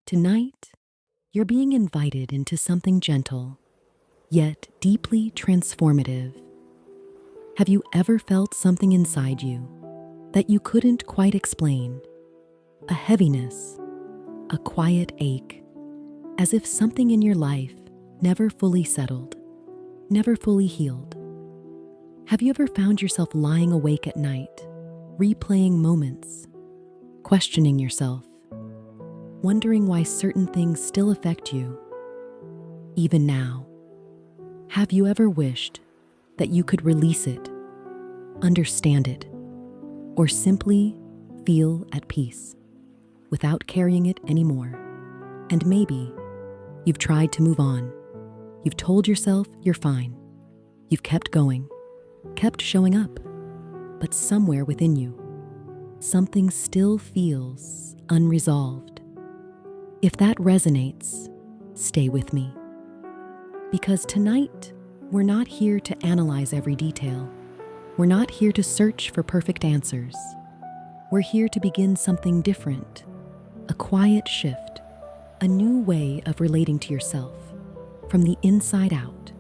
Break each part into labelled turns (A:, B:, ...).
A: Tonight, you're being invited into something gentle, yet deeply transformative. Have you ever felt something inside you that you couldn't quite explain? A heaviness, a quiet ache, as if something in your life never fully settled, never fully healed. Have you ever found yourself lying awake at night, replaying moments, questioning yourself, wondering why certain things still affect you, even now? Have you ever wished that you could release it, understand it, or simply feel at peace without carrying it anymore? And maybe you've tried to move on. You've told yourself you're fine. You've kept going, kept showing up, but somewhere within you, something still feels unresolved. If that resonates, stay with me. Because tonight, we're not here to analyze every detail. We're not here to search for perfect answers. We're here to begin something different, a quiet shift, a new way of relating to yourself from the inside out,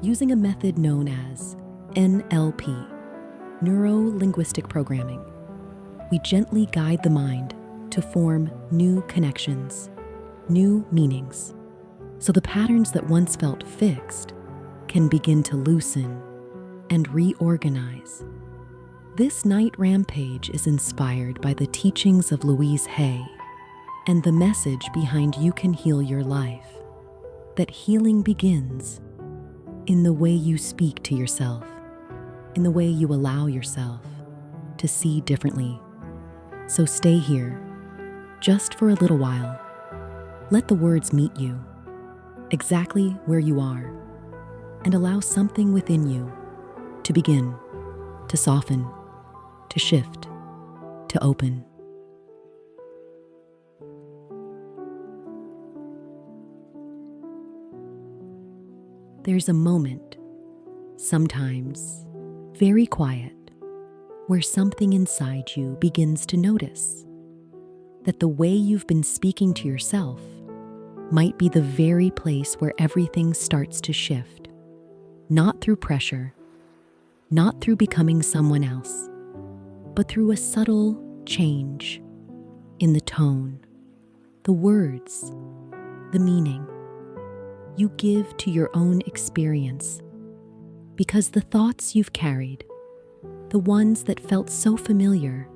A: using a method known as NLP, neuro-linguistic programming. We gently guide the mind to form new connections, new meanings, so the patterns that once felt fixed can begin to loosen and reorganize. This Night Rampage is inspired by the teachings of Louise Hay and the message behind You Can Heal Your Life, that healing begins in the way you speak to yourself, in the way you allow yourself to see differently. So stay here, just for a little while. Let the words meet you, exactly where you are, and allow something within you to begin, to soften, to shift, to open. There's a moment, sometimes very quiet, where something inside you begins to notice that the way you've been speaking to yourself might be the very place where everything starts to shift, not through pressure, not through becoming someone else, but through a subtle change in the tone, the words, the meaning you give to your own experience. Because the thoughts you've carried, the ones that felt so familiar,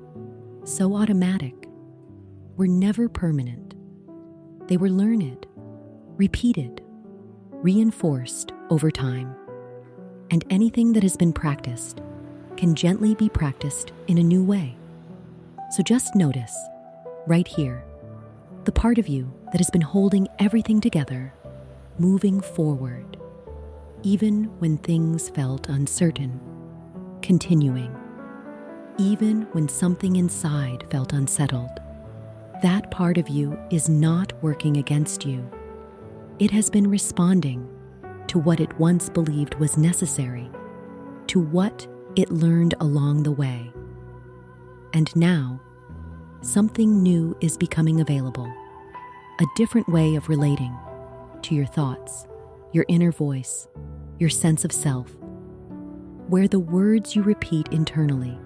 A: so automatic, were never permanent. They were learned, repeated, reinforced over time. And anything that has been practiced can gently be practiced in a new way. So just notice, right here, the part of you that has been holding everything together, moving forward, even when things felt uncertain, continuing, even when something inside felt unsettled. That part of you is not working against you. It has been responding to what it once believed was necessary, to what it learned along the way. And now, something new is becoming available, a different way of relating to your thoughts, your inner voice, your sense of self, where the words you repeat internally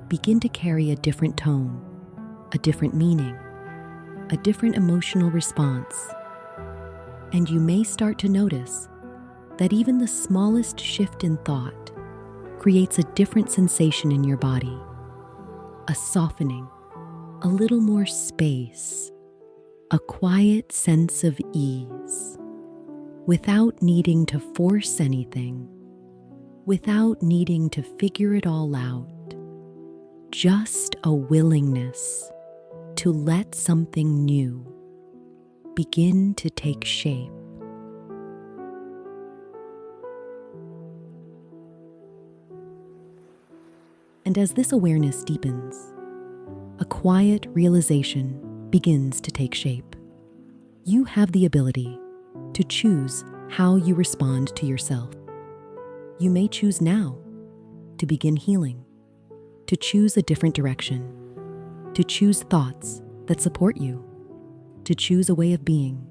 A: begin to carry a different tone, a different meaning, a different emotional response. And you may start to notice that even the smallest shift in thought creates a different sensation in your body, a softening, a little more space, a quiet sense of ease, without needing to force anything, without needing to figure it all out, just a willingness to let something new begin to take shape. And as this awareness deepens, a quiet realization begins to take shape. You have the ability to choose how you respond to yourself. You may choose now to begin healing, to choose a different direction, to choose thoughts that support you, to choose a way of being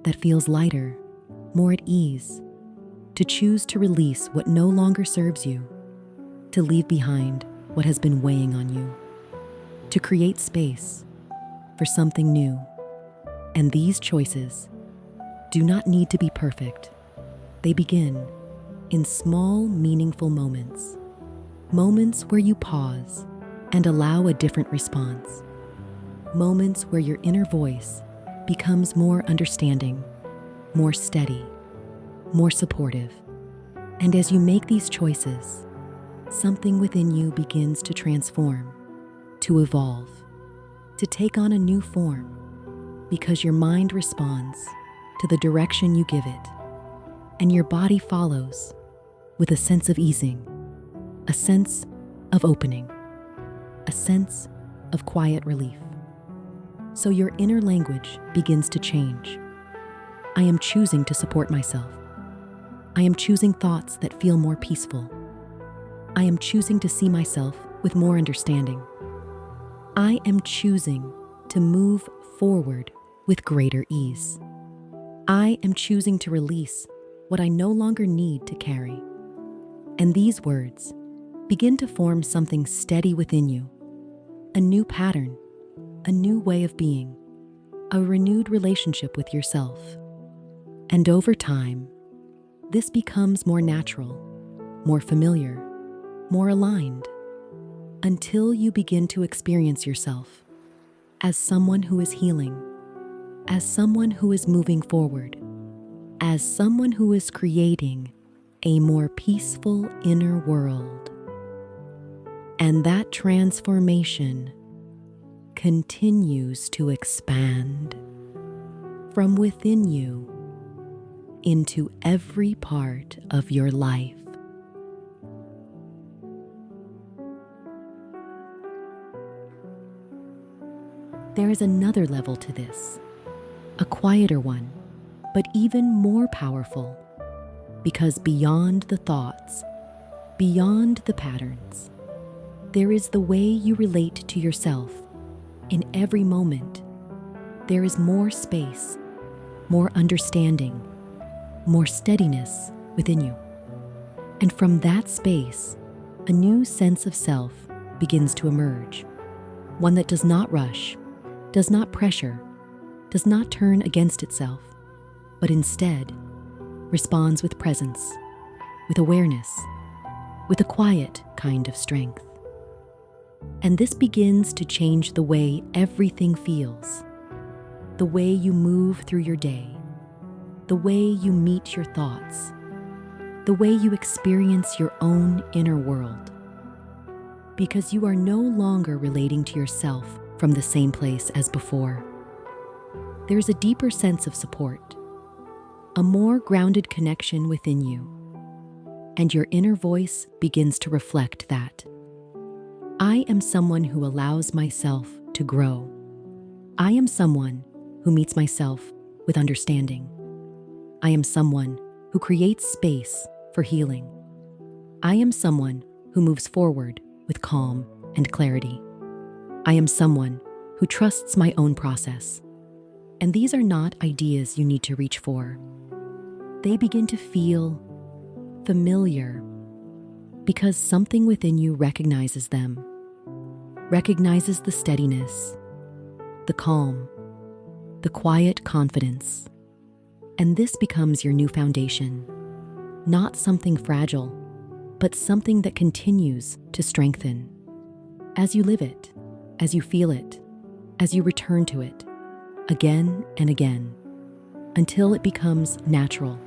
A: that feels lighter, more at ease, to choose to release what no longer serves you, to leave behind what has been weighing on you, to create space for something new. And these choices do not need to be perfect. They begin in small, meaningful moments. Moments where you pause and allow a different response. Moments where your inner voice becomes more understanding, more steady, more supportive. And as you make these choices, something within you begins to transform, to evolve, to take on a new form, because your mind responds to the direction you give it, and your body follows with a sense of easing, a sense of opening, a sense of quiet relief. So your inner language begins to change. I am choosing to support myself. I am choosing thoughts that feel more peaceful. I am choosing to see myself with more understanding. I am choosing to move forward with greater ease. I am choosing to release what I no longer need to carry. And these words begin to form something steady within you, a new pattern, a new way of being, a renewed relationship with yourself. And over time, this becomes more natural, more familiar, more aligned, until you begin to experience yourself as someone who is healing, as someone who is moving forward, as someone who is creating a more peaceful inner world. And that transformation continues to expand from within you into every part of your life. There is another level to this, a quieter one, but even more powerful, because beyond the thoughts, beyond the patterns, there is the way you relate to yourself. In every moment, there is more space, more understanding, more steadiness within you. And from that space, a new sense of self begins to emerge, one that does not rush, does not pressure, does not turn against itself, but instead responds with presence, with awareness, with a quiet kind of strength. And this begins to change the way everything feels, the way you move through your day, the way you meet your thoughts, the way you experience your own inner world. Because you are no longer relating to yourself from the same place as before. There's a deeper sense of support, a more grounded connection within you, and your inner voice begins to reflect that. I am someone who allows myself to grow. I am someone who meets myself with understanding. I am someone who creates space for healing. I am someone who moves forward with calm and clarity. I am someone who trusts my own process. And these are not ideas you need to reach for. They begin to feel familiar because something within you recognizes them, recognizes the steadiness, the calm, the quiet confidence. And this becomes your new foundation, not something fragile, but something that continues to strengthen. As you live it, as you feel it, as you return to it, again and again, until it becomes natural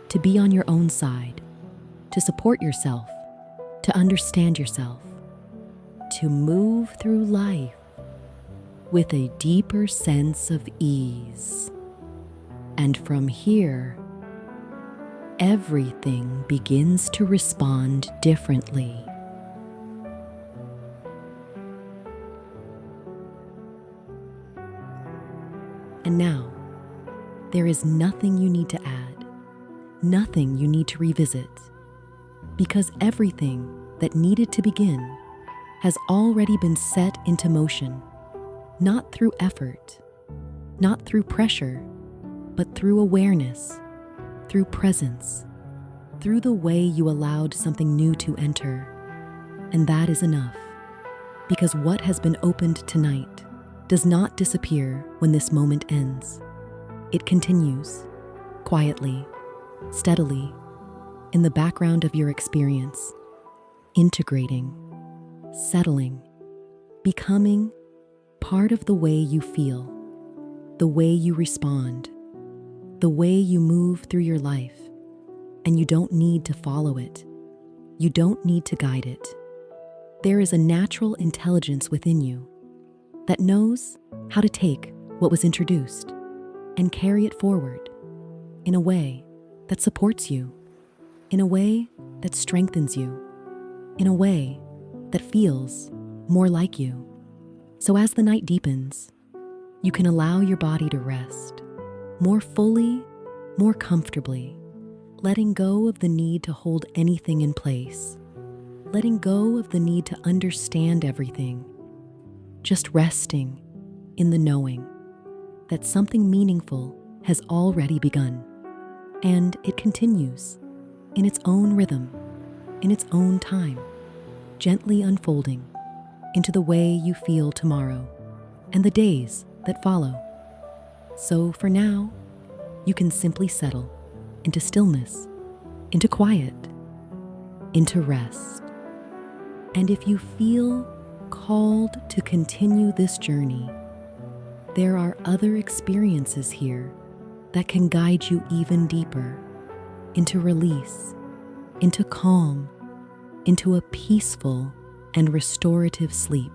A: to be on your own side, to support yourself, to understand yourself, to move through life with a deeper sense of ease. And from here, everything begins to respond differently. And now, there is nothing you need to add, nothing you need to revisit, because everything that needed to begin has already been set into motion, not through effort, not through pressure, but through awareness, through presence, through the way you allowed something new to enter. And that is enough, because what has been opened tonight does not disappear when this moment ends. It continues, quietly, steadily, in the background of your experience, integrating, settling, becoming part of the way you feel, the way you respond, the way you move through your life. And you don't need to follow it. You don't need to guide it. There is a natural intelligence within you that knows how to take what was introduced and carry it forward in a way that supports you, in a way that strengthens you, in a way that feels more like you. So as the night deepens, you can allow your body to rest more fully, more comfortably, letting go of the need to hold anything in place, letting go of the need to understand everything, just resting in the knowing that something meaningful has already begun, and it continues in its own rhythm, in its own time, gently unfolding into the way you feel tomorrow and the days that follow. So for now, you can simply settle into stillness, into quiet, into rest. And if you feel called to continue this journey, there are other experiences here that can guide you even deeper into release, into calm, into a peaceful and restorative sleep.